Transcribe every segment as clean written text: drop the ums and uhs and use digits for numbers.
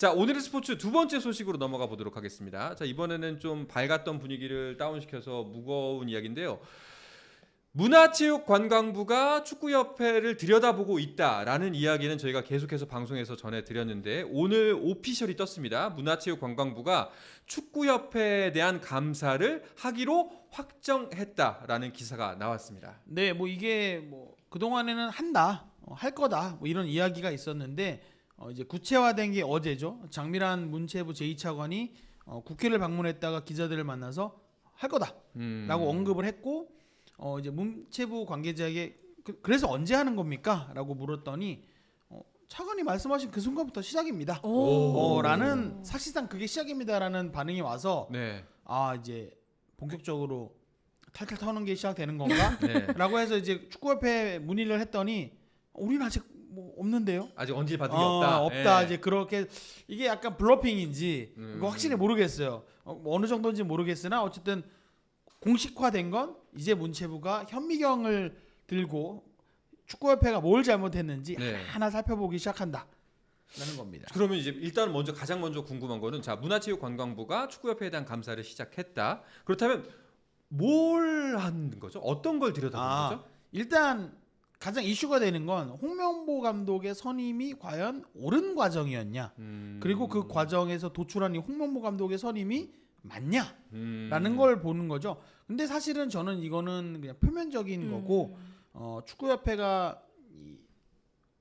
자, 오늘의 스포츠 두 번째 소식으로 넘어가 보도록 하겠습니다. 자, 이번에는 좀 밝았던 분위기를 다운시켜서 무거운 이야기인데요. 문화체육관광부가 축구협회를 들여다보고 있다라는 이야기는 저희가 계속해서 방송에서 전해드렸는데 오늘 오피셜이 떴습니다. 문화체육관광부가 축구협회에 대한 감사를 하기로 확정했다라는 기사가 나왔습니다. 네, 뭐 이게 뭐 그동안에는 할 거다 뭐 이런 이야기가 있었는데 이제 구체화된 게 어제죠. 장미란 문체부 제2차관이 국회를 방문했다가 기자들을 만나서 할 거다라고 언급을 했고 이제 문체부 관계자에게 그래서 언제 하는 겁니까? 라고 물었더니 차관이 말씀하신 그 순간부터 시작입니다. 라는 사실상 그게 시작입니다라는 반응이 와서 네. 이제 본격적으로 탈탈 터는 게 시작되는 건가? 네. 라고 해서 이제 축구협회에 문의를 했더니 우리는 아직 뭐 없는데요. 아직 언질 받은 게 없다. 없다. 예. 이제 그렇게 이게 약간 블러핑인지 이거 확실히 모르겠어요. 뭐 어느 정도인지 모르겠으나 어쨌든 공식화된 건 이제 문체부가 현미경을 들고 축구협회가 뭘 잘못했는지 하나 살펴보기 시작한다라는 겁니다. 그러면 이제 일단 가장 먼저 궁금한 거는 자, 문화체육관광부가 축구협회에 대한 감사를 시작했다. 그렇다면 뭘 하는 거죠? 어떤 걸 들여다보는 거죠? 일단 가장 이슈가 되는 건 홍명보 감독의 선임이 과연 옳은 과정이었냐, 그리고 그 과정에서 도출한 이 홍명보 감독의 선임이 맞냐라는 걸 보는 거죠. 근데 사실은 저는 이거는 그냥 표면적인 거고 축구협회가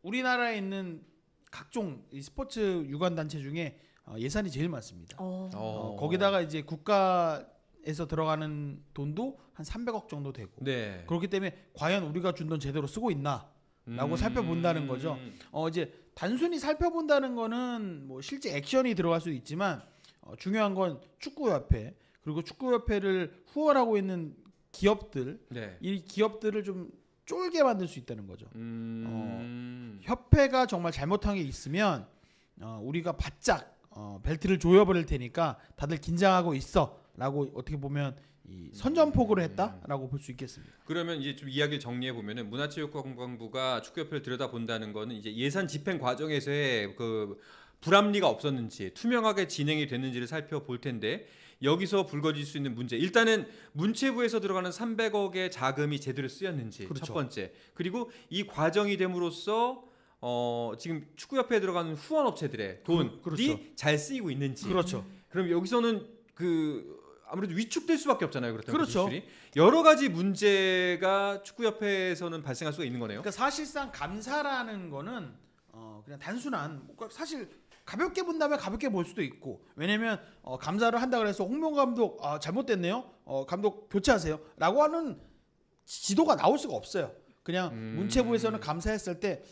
우리나라에 있는 각종 이 스포츠 유관 단체 중에 예산이 제일 많습니다. 거기다가 이제 국가에서 들어가는 돈도 한 300억 정도 되고 네. 그렇기 때문에 과연 우리가 준 돈 제대로 쓰고 있나라고 살펴본다는 거죠. 이제 단순히 살펴본다는 거는 뭐 실제 액션이 들어갈 수 있지만 중요한 건 축구협회 그리고 축구협회를 후원하고 있는 기업들, 이 기업들을 좀 쫄게 만들 수 있다는 거죠. 협회가 정말 잘못한 게 있으면 우리가 바짝 벨트를 조여버릴 테니까 다들 긴장하고 있어라고 어떻게 보면 이 선전포고를 했다라고 볼 수 있겠습니다. 그러면 이제 좀 이야기를 정리해 보면은 문화체육관광부가 축구협회를 들여다본다는 거는 이제 예산 집행 과정에서의 그 불합리가 없었는지 투명하게 진행이 됐는지를 살펴볼 텐데 여기서 불거질 수 있는 문제 일단은 문체부에서 들어가는 300억의 자금이 제대로 쓰였는지 첫 번째 그리고 이 과정이 됨으로써 지금 축구협회에 들어가는 후원업체들의 돈이 잘 쓰이고 있는지 그럼 여기서는 아무래도 위축될 수밖에 없잖아요. 그렇다면 기술이 여러 가지 문제가 축구협회에서는 발생할 수가 있는 거네요. 그러니까 사실상 감사라는 거는 그냥 단순한 사실 가볍게 본다면 가볍게 볼 수도 있고 왜냐면 감사를 한다 그래서 홍명 감독 잘못됐네요. 감독 교체하세요라고 하는 지도가 나올 수가 없어요. 그냥 문체부에서는 감사했을 때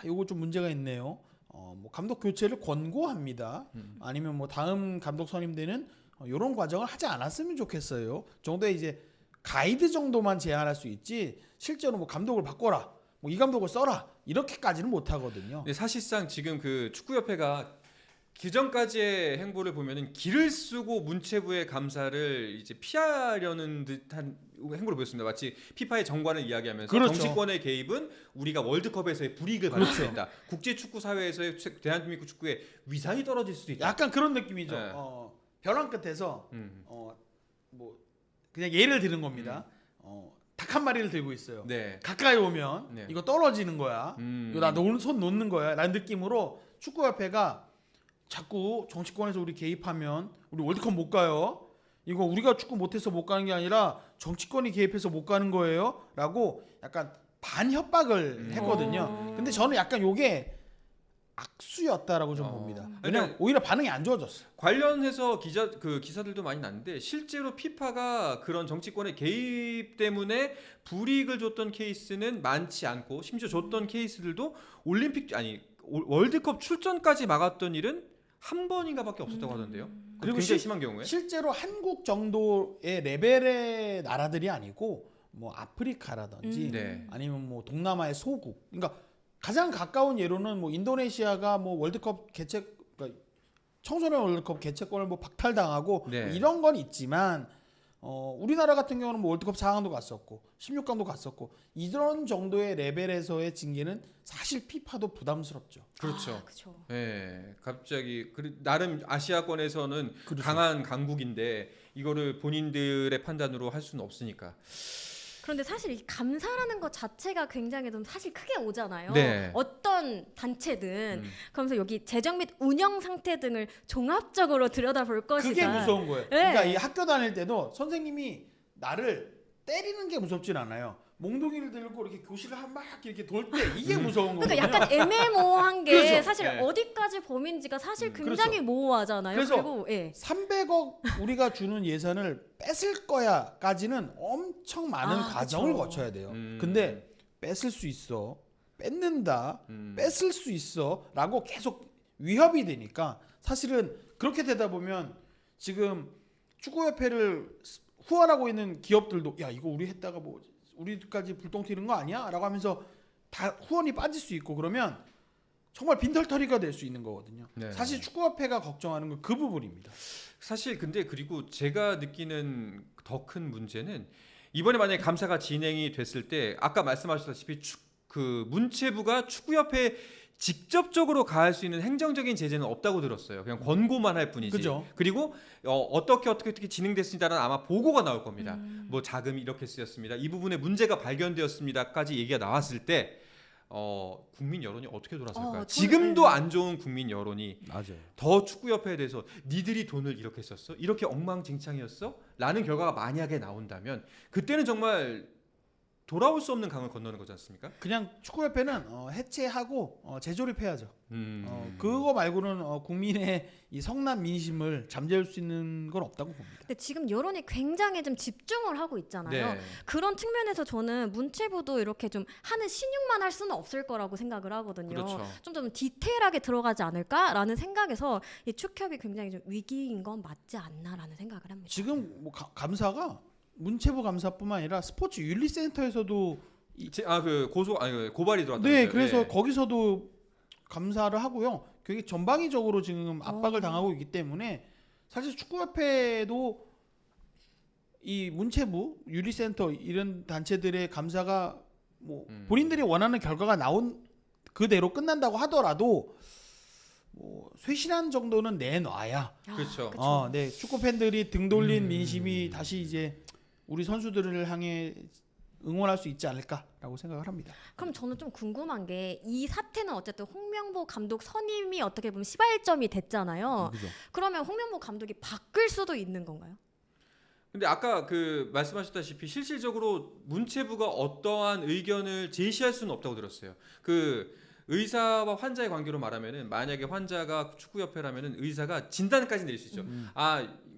이거 좀 문제가 있네요. 뭐 감독 교체를 권고합니다. 아니면 뭐 다음 감독 선임되는 이런 과정을 하지 않았으면 좋겠어요. 정도의 이제 가이드 정도만 제안할 수 있지 실제로 뭐 감독을 바꿔라, 뭐 이 감독을 써라 이렇게까지는 못 하거든요. 사실상 지금 그 축구협회가 기존까지의 행보를 보면은 기를 쓰고 문체부의 감사를 이제 피하려는 듯한 행보를 보였습니다. 마치 피파의 정관을 이야기하면서 정치권의 개입은 우리가 월드컵에서의 불이익을 받을 수 있다. 국제 축구 사회에서의 대한민국 축구의 위상이 떨어질 수도 있다. 약간 그런 느낌이죠. 네. 벼랑 끝에서 뭐 그냥 예를 드는 겁니다. 닭 한 마리를 들고 있어요. 가까이 오면 이거 떨어지는 거야. 이거 나 손 놓는 거야. 라는 느낌으로 축구협회가 자꾸 정치권에서 우리 개입하면 우리 월드컵 못 가요. 이거 우리가 축구 못해서 못 가는 게 아니라 정치권이 개입해서 못 가는 거예요. 라고 약간 반협박을 했거든요. 근데 저는 약간 요게 악수였다라고 좀 봅니다. 왜냐면 오히려 반응이 안 좋아졌어요. 관련해서 기사들도 많이 났는데 실제로 피파가 그런 정치권의 개입 때문에 불이익을 줬던 케이스는 많지 않고 심지어 줬던 케이스들도 월드컵 출전까지 막았던 일은 한 번인가밖에 없었다고 하던데요. 그리고 굉장히 심한 경우에 실제로 한국 정도의 레벨의 나라들이 아니고 뭐 아프리카라든지 아니면 뭐 동남아의 소국, 그러니까 가장 가까운 예로는 뭐 인도네시아가 뭐 월드컵 그러니까 청소년 월드컵 개최권을 뭐 박탈당하고 뭐 이런 건 있지만 우리나라 같은 경우는 뭐 월드컵 4강도 갔었고 16강도 갔었고 이런 정도의 레벨에서의 징계는 사실 피파도 부담스럽죠. 그렇죠. 아, 그렇죠. 예, 갑자기 나름 아시아권에서는 그렇죠. 강한 강국인데 이거를 본인들의 판단으로 할 수는 없으니까. 그런데 사실 이 감사라는 것 자체가 굉장히 좀 사실 크게 오잖아요. 네. 어떤 단체든 그러면서 여기 재정 및 운영 상태 등을 종합적으로 들여다볼 것이다. 그게 무서운 거예요. 네. 그러니까 이 학교 다닐 때도 선생님이 나를 때리는 게 무섭진 않아요. 몽둥이를 들고 이렇게 교실을 막 이렇게 돌 때 이게 무서운 거거든요. 그러니까 약간 애매모호한 게 그렇죠. 사실 네. 어디까지 범인지가 사실 굉장히 모호하잖아요. 그래서 그리고 300억 우리가 주는 예산을 뺏을 거야까지는 엄청 많은 과정을 그쵸. 거쳐야 돼요. 근데 뺏을 수 있어, 뺏는다, 뺏을 수 있어라고 계속 위협이 되니까 사실은 그렇게 되다 보면 지금 축구협회를 후원하고 있는 기업들도 야 이거 우리 했다가 뭐 우리까지 불똥 튀는 거 아니야?라고 하면서 다 후원이 빠질 수 있고 그러면 정말 빈털터리가 될 수 있는 거거든요. 네. 사실 축구협회가 걱정하는 건 그 부분입니다. 사실 근데 그리고 제가 느끼는 더 큰 문제는 이번에 만약에 감사가 진행이 됐을 때 아까 말씀하셨다시피 그 문체부가 축구협회에 직접적으로 가할 수 있는 행정적인 제재는 없다고 들었어요. 그냥 권고만 할 뿐이지. 그죠. 그리고 어떻게 진행됐습니다라는 아마 보고가 나올 겁니다. 뭐 자금이 이렇게 쓰였습니다. 이 부분에 문제가 발견되었습니다까지 얘기가 나왔을 때 국민 여론이 어떻게 돌아설까요? 저는- 지금도 안 좋은 국민 여론이 맞아요. 더 축구협회에 대해서 니들이 돈을 이렇게 썼어? 이렇게 엉망진창이었어? 라는 결과가 만약에 나온다면 그때는 정말 돌아올 수 없는 강을 건너는 거지 않습니까? 그냥 축구협회는 해체하고 재조립해야죠. 음. 그거 말고는 국민의 이 성난 민심을 잠재울 수 있는 건 없다고 봅니다. 근데 지금 여론이 굉장히 좀 집중을 하고 있잖아요. 네. 그런 측면에서 저는 문체부도 이렇게 좀 하는 신용만 할 수는 없을 거라고 생각을 하거든요. 그렇죠. 좀 디테일하게 들어가지 않을까라는 생각에서 이 축협이 굉장히 좀 위기인 건 맞지 않나라는 생각을 합니다. 지금 뭐 감사가 문체부 감사뿐만 아니라 스포츠 윤리센터에서도 고발이 들어왔다. 네, 그래서 거기서도 감사를 하고요. 굉장히 전방위적으로 지금 압박을 당하고 있기 때문에 사실 축구협회도 이 문체부, 윤리센터 이런 단체들의 감사가 뭐 본인들이 원하는 결과가 나온 그대로 끝난다고 하더라도 뭐 쇄신한 정도는 내놔야 그렇죠. 네, 축구 팬들이 등 돌린 민심이 다시 이제 우리 선수들을 향해 응원할 수 있지 않을까라고 생각을 합니다. 그럼 저는 좀 궁금한 게 이 사태는 어쨌든 홍명보 감독 선임이 어떻게 보면 시발점이 됐잖아요. 그죠? 그러면 홍명보 감독이 바뀔 수도 있는 건가요? 근데 아까 말씀하셨다시피 실질적으로 문체부가 어떠한 의견을 제시할 수는 없다고 들었어요. 그 의사와 환자의 관계로 말하면은 만약에 환자가 축구협회라면은 의사가 진단까지 내릴 수 있죠.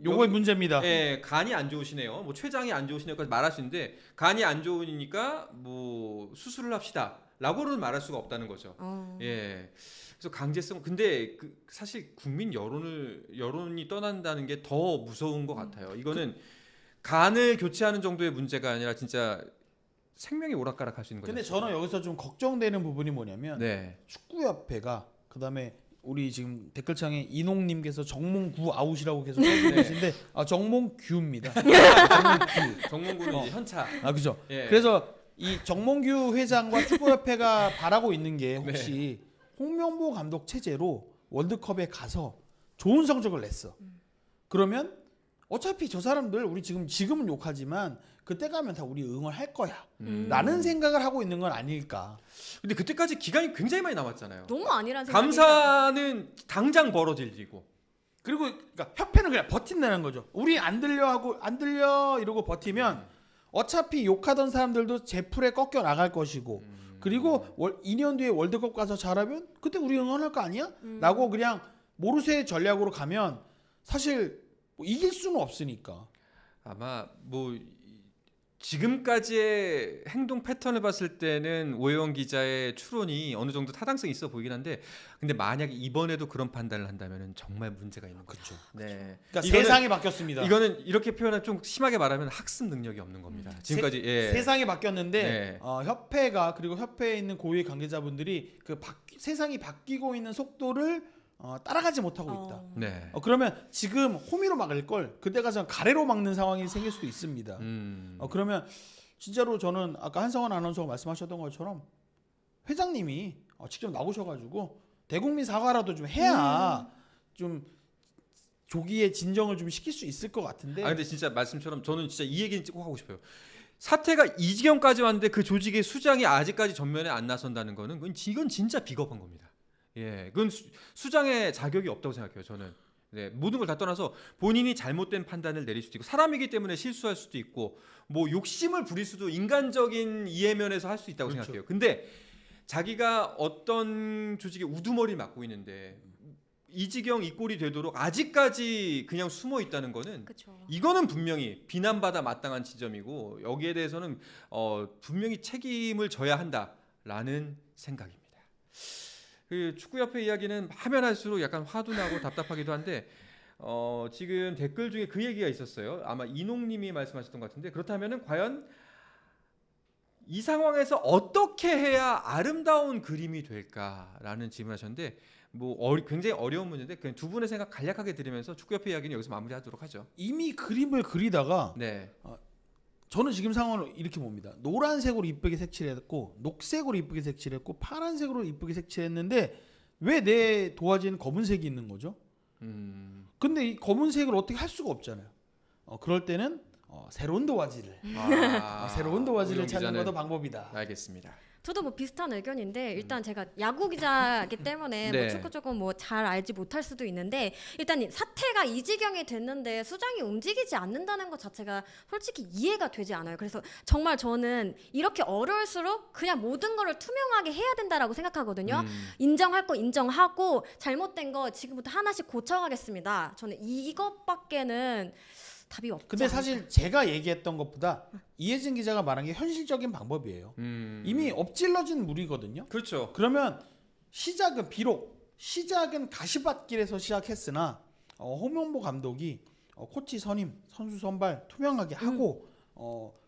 요거의 문제입니다. 예, 간이 안 좋으시네요. 뭐 췌장이 안 좋으시네요까지 말할 수 있는데 간이 안 좋으니까 뭐 수술을 합시다라고는 말할 수가 없다는 거죠. 예. 그래서 강제성 근데 사실 국민 여론이 떠난다는 게 더 무서운 것 같아요. 이거는 간을 교체하는 정도의 문제가 아니라 진짜 생명이 오락가락할 수 있는 거죠. 근데 저는 여기서 좀 걱정되는 부분이 뭐냐면 네. 축구협회가 그다음에 우리 지금 댓글창에 이농님께서 정몽구 아웃이라고 계속 써주고 계신데 정몽규입니다. 정몽규. 정몽구는 이제 현차. 그죠. 예. 그래서 이 정몽규 회장과 축구협회가 바라고 있는 게 혹시 홍명보 감독 체제로 월드컵에 가서 좋은 성적을 냈어. 그러면 어차피 저 사람들 우리 지금은 욕하지만 그때 가면 다 우리 응원할 거야. 라는 생각을 하고 있는 건 아닐까. 근데 그때까지 기간이 굉장히 많이 남았잖아요. 너무 아니란 생각이 감사는 당장 벌어질 일이고. 그리고 그러니까 협회는 그냥 버틴다는 거죠. 우리 안 들려 이러고 버티면 어차피 욕하던 사람들도 제풀에 꺾여 나갈 것이고 그리고 2년 뒤에 월드컵 가서 잘하면 그때 우리 응원할 거 아니야? 라고 그냥 모르쇠 전략으로 가면 사실 뭐 이길 수는 없으니까. 아마 뭐 지금까지의 행동 패턴을 봤을 때는 오해원 기자의 추론이 어느 정도 타당성이 있어 보이긴 한데 근데 만약에 이번에도 그런 판단을 한다면 정말 문제가 있는 거죠. 네. 그러니까 세상이 바뀌었습니다. 이거는 이렇게 표현하면 좀 심하게 말하면 학습 능력이 없는 겁니다. 지금까지 세상이 바뀌었는데 네. 협회가 그리고 협회에 있는 고위 관계자분들이 세상이 바뀌고 있는 속도를 따라가지 못하고 있다. 네. 그러면 지금 호미로 막을 걸 그때 가서 가래로 막는 상황이 생길 수도 있습니다. 그러면 진짜로 저는 아까 한성원 아나운서가 말씀하셨던 것처럼 회장님이 직접 나오셔가지고 대국민 사과라도 좀 해야 좀 조기에 진정을 좀 시킬 수 있을 것 같은데. 근데 진짜 말씀처럼 저는 진짜 이 얘기는 꼭 하고 싶어요. 사태가 이 지경까지 왔는데 그 조직의 수장이 아직까지 전면에 안 나선다는 거는 이건 진짜 비겁한 겁니다. 예, 그건 수장의 자격이 없다고 생각해요. 저는. 네, 모든 걸 다 떠나서 본인이 잘못된 판단을 내릴 수도 있고 사람이기 때문에 실수할 수도 있고 뭐 욕심을 부릴 수도 인간적인 이해면에서 할 수 있다고 그렇죠. 생각해요. 근데 자기가 어떤 조직의 우두머리를 맡고 있는데 이 지경 이 꼴이 되도록 아직까지 그냥 숨어 있다는 거는 그쵸. 이거는 분명히 비난받아 마땅한 지점이고 여기에 대해서는 분명히 책임을 져야 한다라는 생각입니다. 그 축구협회 이야기는 하면 할수록 약간 화도 나고 답답하기도 한데 지금 댓글 중에 그 얘기가 있었어요. 아마 이농님이 말씀하셨던 것 같은데 그렇다면은 과연 이 상황에서 어떻게 해야 아름다운 그림이 될까라는 질문하셨는데 굉장히 어려운 문제인데 그냥 두 분의 생각 간략하게 들으면서 축구협회 이야기는 여기서 마무리하도록 하죠. 이미 그림을 그리다가 네. 저는 지금 상황을 이렇게 봅니다. 노란색으로 이쁘게 색칠했고 녹색으로 이쁘게 색칠했고 파란색으로 이쁘게 색칠했는데 왜 내 도화지에는 검은색이 있는 거죠? 근데 이 검은색을 어떻게 할 수가 없잖아요. 그럴 때는 새로운 도화지를 새로운 도화지를 찾는 것도 방법이다. 알겠습니다. 저도 뭐 비슷한 의견인데 일단 제가 야구 기자이기 때문에 네. 뭐 축구 조금 뭐 잘 알지 못할 수도 있는데 일단 사태가 이 지경이 됐는데 수장이 움직이지 않는다는 것 자체가 솔직히 이해가 되지 않아요. 그래서 정말 저는 이렇게 어려울수록 그냥 모든 거를 투명하게 해야 된다라고 생각하거든요. 인정할 거 인정하고 잘못된 거 지금부터 하나씩 고쳐가겠습니다. 저는 이것밖에는 답이 없지 근데 않을까. 사실 제가 얘기했던 것보다 이혜진 기자가 말한 게 현실적인 방법이에요. 이미 엎질러진 물이거든요. 그렇죠. 그러면 비록 시작은 가시밭길에서 시작했으나 홍명보 감독이 코치 선임, 선수 선발 투명하게 하고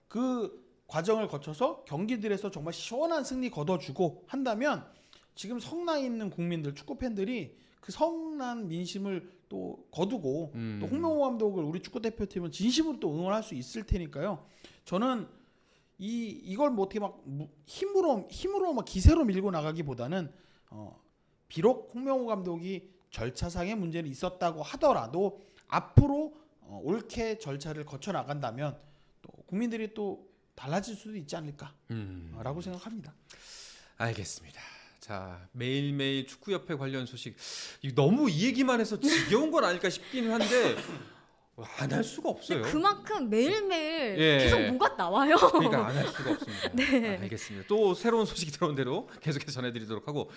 그 과정을 거쳐서 경기들에서 정말 시원한 승리 거둬주고 한다면 지금 성나에 있는 국민들, 축구 팬들이 그 성난 민심을 또 거두고 또 홍명보 감독을 우리 축구 대표팀은 진심으로 또 응원할 수 있을 테니까요. 저는 이걸 뭐 어떻게 막 힘으로 막 기세로 밀고 나가기보다는 비록 홍명보 감독이 절차상의 문제는 있었다고 하더라도 앞으로 옳게 절차를 거쳐 나간다면 또 국민들이 또 달라질 수도 있지 않을까라고 생각합니다. 알겠습니다. 자, 매일매일 축구협회 관련 소식 너무 이 얘기만 해서 지겨운 건 아닐까 싶긴 한데 안 할 수가 없어요. 그만큼 매일매일 예. 계속 뭐가 나와요. 그러니까 안 할 수가 없습니다. 네. 알겠습니다. 또 새로운 소식이 들어온 대로 계속해서 전해드리도록 하고